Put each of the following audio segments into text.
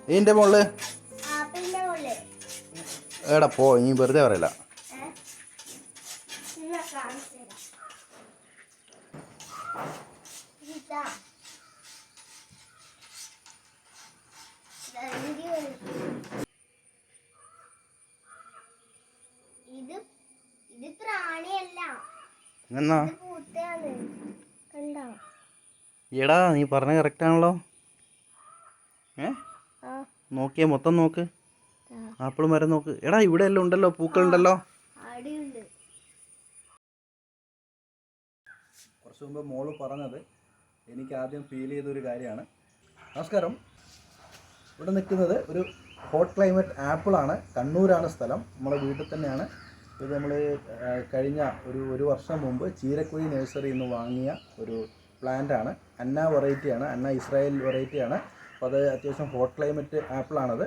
ഇതിന്റെ മുകളില് എടാ പോ, നീ വെറുതെ പറയില്ല. എന്നാ എടാ നീ പറഞ്ഞ കറക്റ്റ് ആണല്ലോ. നോക്കിയേ, മൊത്തം നോക്ക്, ആപ്പിൾ മരം നോക്ക്. എടാ ഇവിടെ എല്ലാം ഉണ്ടല്ലോ, പൂക്കളുണ്ടല്ലോ. കുറച്ച് മുമ്പ് മോള് പറഞ്ഞത് എനിക്ക് ആദ്യം ഫീൽ ചെയ്തൊരു കാര്യമാണ്. നമസ്കാരം. ഇവിടെ നിൽക്കുന്നത് ഒരു ഹോട്ട് ക്ലൈമറ്റ് ആപ്പിളാണ്. കണ്ണൂരാണ് സ്ഥലം, നമ്മളെ വീട്ടിൽ തന്നെയാണ്. ഇത് നമ്മൾ കഴിഞ്ഞ ഒരു വർഷം മുമ്പ് ചീരക്കുഴി നഴ്സറിയിൽ നിന്ന് വാങ്ങിയ ഒരു പ്ലാന്റാണ്. അന്ന വെറൈറ്റിയാണ്, അന്ന ഇസ്രായേൽ വെറൈറ്റിയാണ്. അപ്പോൾ അത് അത്യാവശ്യം ഹോട്ട് ക്ലൈമറ്റ് ആപ്പിളാണത്.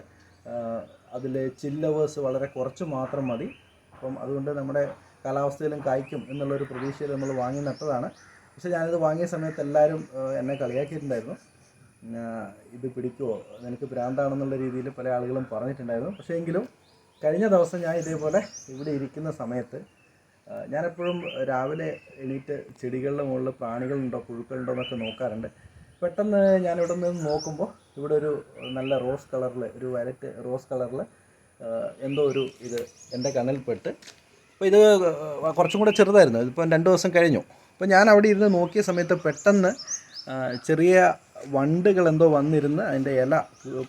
അതിൽ ചില്ലവേഴ്സ് വളരെ കുറച്ച് മാത്രം മതി. അപ്പം അതുകൊണ്ട് നമ്മുടെ കാലാവസ്ഥയിലും കായ്ക്കും എന്നുള്ളൊരു പ്രതീക്ഷയിൽ നമ്മൾ വാങ്ങി നട്ടതാണ്. പക്ഷേ ഞാനിത് വാങ്ങിയ സമയത്ത് എല്ലാവരും എന്നെ കളിയാക്കിയിട്ടുണ്ടായിരുന്നു. ഇത് പിടിക്കുമോ, നിനക്ക് ഭ്രാന്താണെന്നുള്ള രീതിയിൽ പല ആളുകളും പറഞ്ഞിട്ടുണ്ടായിരുന്നു. പക്ഷേ എങ്കിലും കഴിഞ്ഞ ദിവസം ഞാൻ ഇതേപോലെ ഇവിടെ ഇരിക്കുന്ന സമയത്ത് ഞാനെപ്പോഴും രാവിലെ എണീറ്റ് ചെടികളുടെ മുകളിൽ പ്രാണികളുണ്ടോ പുഴുക്കളുണ്ടോ എന്നൊക്കെ നോക്കാറുണ്ട്. പെട്ടെന്ന് ഞാനിവിടെ നിന്ന് നോക്കുമ്പോൾ ഇവിടെ ഒരു നല്ല റോസ് കളറിൽ, ഒരു വയലറ്റ് റോസ് കളറിൽ എന്തോ ഒരു ഇത് എൻ്റെ കണ്ണിൽപ്പെട്ട്. അപ്പോൾ ഇത് കുറച്ചും കൂടെ ചെറുതായിരുന്നു, ഇതിപ്പം 2 ദിവസം കഴിഞ്ഞു. അപ്പോൾ ഞാൻ അവിടെ ഇരുന്ന് നോക്കിയ സമയത്ത് പെട്ടെന്ന് ചെറിയ വണ്ടുകൾ എന്തോ വന്നിരുന്ന് അതിൻ്റെ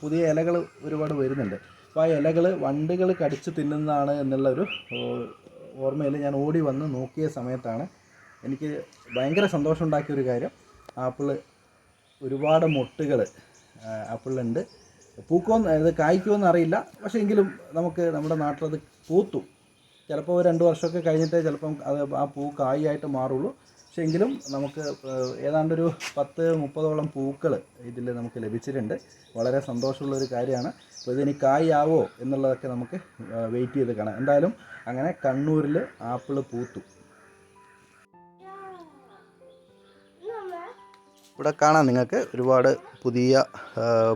പുതിയ ഇലകൾ ഒരുപാട് വരുന്നുണ്ട്. അപ്പോൾ ആ ഇലകൾ വണ്ടുകൾ കടിച്ച് തിന്നുന്നതാണ് എന്നുള്ളൊരു ഓർമ്മയിൽ ഞാൻ ഓടി വന്ന് നോക്കിയ സമയത്താണ് എനിക്ക് ഭയങ്കര സന്തോഷം ഉണ്ടാക്കിയൊരു കാര്യം. ആപ്പിള് ഒരുപാട് മൊട്ടുകൾ ആപ്പിളിലുണ്ട്. പൂക്കുമെന്ന്, ഇത് കായ്ക്കുമെന്ന് അറിയില്ല. പക്ഷേ എങ്കിലും നമുക്ക് നമ്മുടെ നാട്ടിലത് പൂത്തു. ചിലപ്പോൾ 2 വർഷമൊക്കെ കഴിഞ്ഞിട്ടേ ചിലപ്പം അത് ആ പൂ കായായിട്ട് മാറുള്ളൂ. പക്ഷേ എങ്കിലും നമുക്ക് ഏതാണ്ടൊരു 10-30ഓളം പൂക്കൾ ഇതിൽ നമുക്ക് ലഭിച്ചിട്ടുണ്ട്. വളരെ സന്തോഷമുള്ളൊരു കാര്യമാണ്. അപ്പോൾ ഇതിന് കായാവോ എന്നുള്ളതൊക്കെ നമുക്ക് വെയിറ്റ് ചെയ്ത് കാണാം. എന്തായാലും അങ്ങനെ കണ്ണൂരിൽ ആപ്പിള് പൂത്തു. ഇവിടെ കാണാം നിങ്ങൾക്ക് ഒരുപാട് പുതിയ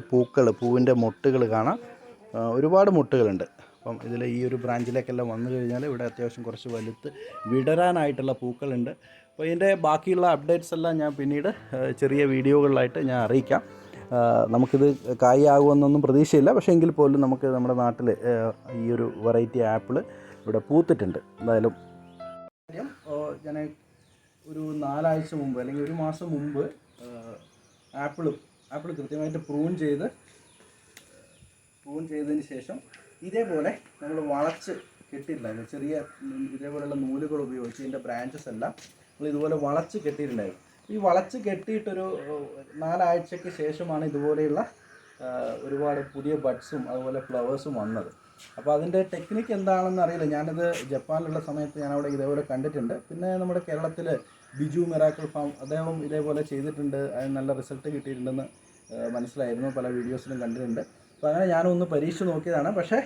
പൂക്കൾ, പൂവിൻ്റെ മൊട്ടുകൾ കാണാം. ഒരുപാട് മൊട്ടുകളുണ്ട്. അപ്പം ഇതിൽ ഈ ഒരു ബ്രാഞ്ചിലേക്കെല്ലാം വന്നു കഴിഞ്ഞാൽ ഇവിടെ അത്യാവശ്യം കുറച്ച് വലുത്ത് വിടരാനായിട്ടുള്ള പൂക്കളുണ്ട്. അപ്പോൾ ഇതിൻ്റെ ബാക്കിയുള്ള അപ്ഡേറ്റ്സ് എല്ലാം ഞാൻ പിന്നീട് ചെറിയ വീഡിയോകളിലായിട്ട് ഞാൻ അറിയിക്കാം. നമുക്കിത് കായാകുമെന്നൊന്നും പ്രതീക്ഷയില്ല. പക്ഷേ എങ്കിൽ പോലും നമുക്ക് നമ്മുടെ നാട്ടിൽ ഈ ഒരു വെറൈറ്റി ആപ്പിൾ ഇവിടെ പൂത്തിട്ടുണ്ട്. എന്തായാലും ഞാൻ ഒരു 4 ആഴ്ച മുമ്പ് അല്ലെങ്കിൽ 1 മാസം മുമ്പ് ആപ്പിൾ കൃത്യമായിട്ട് പ്രൂൺ ചെയ്തതിന് ശേഷം ഇതേപോലെ നമ്മൾ വളച്ച് കെട്ടിയിട്ടുണ്ടായിരുന്നു. ചെറിയ ഇതേപോലെയുള്ള നൂലുകൾ ഉപയോഗിച്ച് ഇതിൻ്റെ ബ്രാഞ്ചസ് എല്ലാം നമ്മൾ ഇതുപോലെ വളച്ച് കെട്ടിയിട്ടുണ്ടായിരുന്നു. ഈ വളച്ച് കെട്ടിയിട്ടൊരു 4 ആഴ്ചയ്ക്ക് ശേഷമാണ് ഇതുപോലെയുള്ള ഒരുപാട് പുതിയ ബഡ്സും അതുപോലെ ഫ്ലവേഴ്സും വന്നത്. അപ്പോൾ അതിൻ്റെ ടെക്നിക്ക് എന്താണെന്ന് അറിയില്ല. ഞാനിത് ജപ്പാനിലുള്ള സമയത്ത് ഞാനവിടെ ഇതേപോലെ കണ്ടിട്ടുണ്ട്. പിന്നെ നമ്മുടെ കേരളത്തിൽ ബിജു മിറാക്കിൾ ഫാം, അദ്ദേഹം ഇതേപോലെ ചെയ്തിട്ടുണ്ട്. അതിന് നല്ല റിസൾട്ട് കിട്ടിയിട്ടുണ്ടെന്ന് മനസ്സിലായിരുന്നു, പല വീഡിയോസിലും കണ്ടിട്ടുണ്ട്. അപ്പോൾ അങ്ങനെ ഞാനൊന്ന് പരീക്ഷ നോക്കിയതാണ്. പക്ഷേ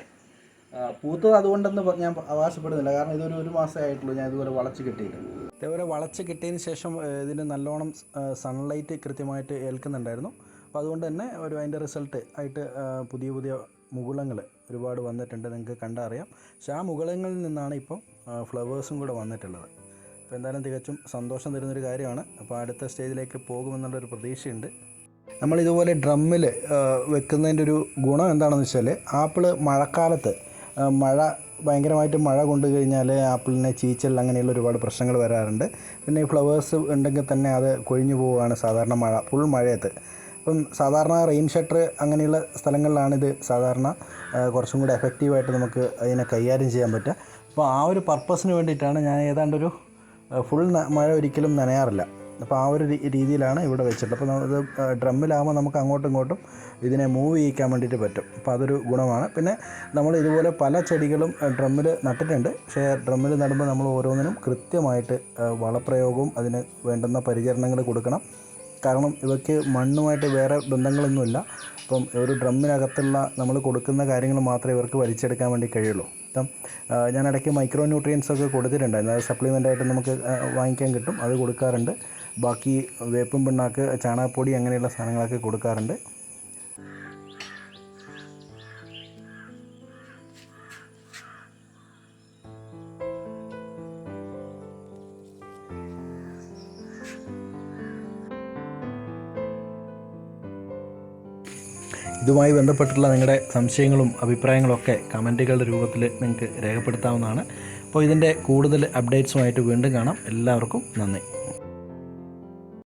പൂത്തത് അതുകൊണ്ടെന്ന് ഞാൻ അവകാശപ്പെടുന്നില്ല. കാരണം ഇതൊരു 1 മാസമേ ആയിട്ടുള്ളൂ ഞാൻ ഇതുപോലെ വളച്ച് കെട്ടിയിട്ടുണ്ട്. ഇതേപോലെ വളച്ച് കെട്ടിയതിന് ശേഷം ഇതിന് നല്ലോണം സൺലൈറ്റ് കൃത്യമായിട്ട് ഏൽക്കുന്നുണ്ടായിരുന്നു. അപ്പോൾ അതുകൊണ്ട് തന്നെ അതിൻ്റെ റിസൾട്ട് ആയിട്ട് പുതിയ മുകുളങ്ങൾ ഒരുപാട് വന്നിട്ടുണ്ട്. നിങ്ങൾക്ക് കണ്ടറിയാം. പക്ഷേ ആ മുകുളങ്ങളിൽ നിന്നാണ് ഇപ്പം ഫ്ലവേഴ്സും കൂടെ വന്നിട്ടുള്ളത്. അപ്പോൾ എന്തായാലും തികച്ചും സന്തോഷം തരുന്നൊരു കാര്യമാണ്. അപ്പോൾ അടുത്ത സ്റ്റേജിലേക്ക് പോകുമെന്നുള്ളൊരു പ്രതീക്ഷയുണ്ട്. നമ്മളിതുപോലെ ഡ്രമ്മിൽ വെക്കുന്നതിൻ്റെ ഒരു ഗുണം എന്താണെന്ന് വെച്ചാൽ ആപ്പിള് മഴക്കാലത്ത് ഭയങ്കരമായിട്ട് മഴ കൊണ്ടു കഴിഞ്ഞാൽ ആപ്പിളിനെ ചീച്ചൽ അങ്ങനെയുള്ള ഒരുപാട് പ്രശ്നങ്ങൾ വരാറുണ്ട്. പിന്നെ ഈ ഫ്ലവേഴ്സ് ഉണ്ടെങ്കിൽ തന്നെ അത് കൊഴിഞ്ഞു പോവുകയാണ് സാധാരണ ഫുൾ മഴയത്ത്. അപ്പം സാധാരണ റെയിൻ ഷട്ടർ അങ്ങനെയുള്ള സ്ഥലങ്ങളിലാണിത് സാധാരണ കുറച്ചും കൂടി എഫക്റ്റീവായിട്ട് നമുക്ക് അതിനെ കൈകാര്യം ചെയ്യാൻ പറ്റുക. അപ്പോൾ ആ ഒരു പർപ്പസിന് വേണ്ടിയിട്ടാണ് ഞാൻ ഏതാണ്ടൊരു ഫുൾ മഴ ഒരിക്കലും നനയാറില്ല. അപ്പോൾ ആ ഒരു രീതിയിലാണ് ഇവിടെ വെച്ചിട്ടുള്ളത്. അപ്പോൾ ഇത് ഡ്രമ്മിലാകുമ്പോൾ നമുക്ക് അങ്ങോട്ടും ഇങ്ങോട്ടും ഇതിനെ മൂവ് ചെയ്യിക്കാൻ വേണ്ടിയിട്ട് പറ്റും. അപ്പോൾ അതൊരു ഗുണമാണ്. പിന്നെ നമ്മൾ ഇതുപോലെ പല ചെടികളും ഡ്രമ്മിൽ നട്ടിട്ടുണ്ട്. പക്ഷേ ഡ്രമ്മിൽ നടുമ്പോൾ നമ്മൾ ഓരോന്നിനും കൃത്യമായിട്ട് വളപ്രയോഗവും അതിന് വേണ്ടുന്ന പരിചരണങ്ങൾ കൊടുക്കണം. കാരണം ഇവയ്ക്ക് മണ്ണുമായിട്ട് വേറെ ബന്ധങ്ങളൊന്നുമില്ല. അപ്പം ഒരു ഡ്രമ്മിനകത്തുള്ള നമ്മൾ കൊടുക്കുന്ന കാര്യങ്ങൾ മാത്രമേ ഇവർക്ക് വലിച്ചെടുക്കാൻ വേണ്ടി കഴിയുള്ളൂ. അപ്പം ഞാനിടയ്ക്ക് മൈക്രോ ന്യൂട്രിയൻസ് ഒക്കെ കൊടുത്തിട്ടുണ്ടായിരുന്നു. അത് സപ്ലിമെൻ്റായിട്ട് നമുക്ക് വാങ്ങിക്കാൻ കിട്ടും, അത് കൊടുക്കാറുണ്ട്. ബാക്കി വേപ്പും പിണ്ണാക്ക്, ചാണകപ്പൊടി അങ്ങനെയുള്ള സാധനങ്ങളൊക്കെ കൊടുക്കാറുണ്ട്. ഇതുമായി ബന്ധപ്പെട്ടുള്ള നിങ്ങളുടെ സംശയങ്ങളും അഭിപ്രായങ്ങളൊക്കെ കമൻറ്റുകളുടെ രൂപത്തിൽ നിങ്ങൾക്ക് രേഖപ്പെടുത്താവുന്നതാണ്. അപ്പോൾ ഇതിൻ്റെ കൂടുതൽ അപ്ഡേറ്റ്സുമായിട്ട് വീണ്ടും കാണാം. എല്ലാവർക്കും നന്ദി.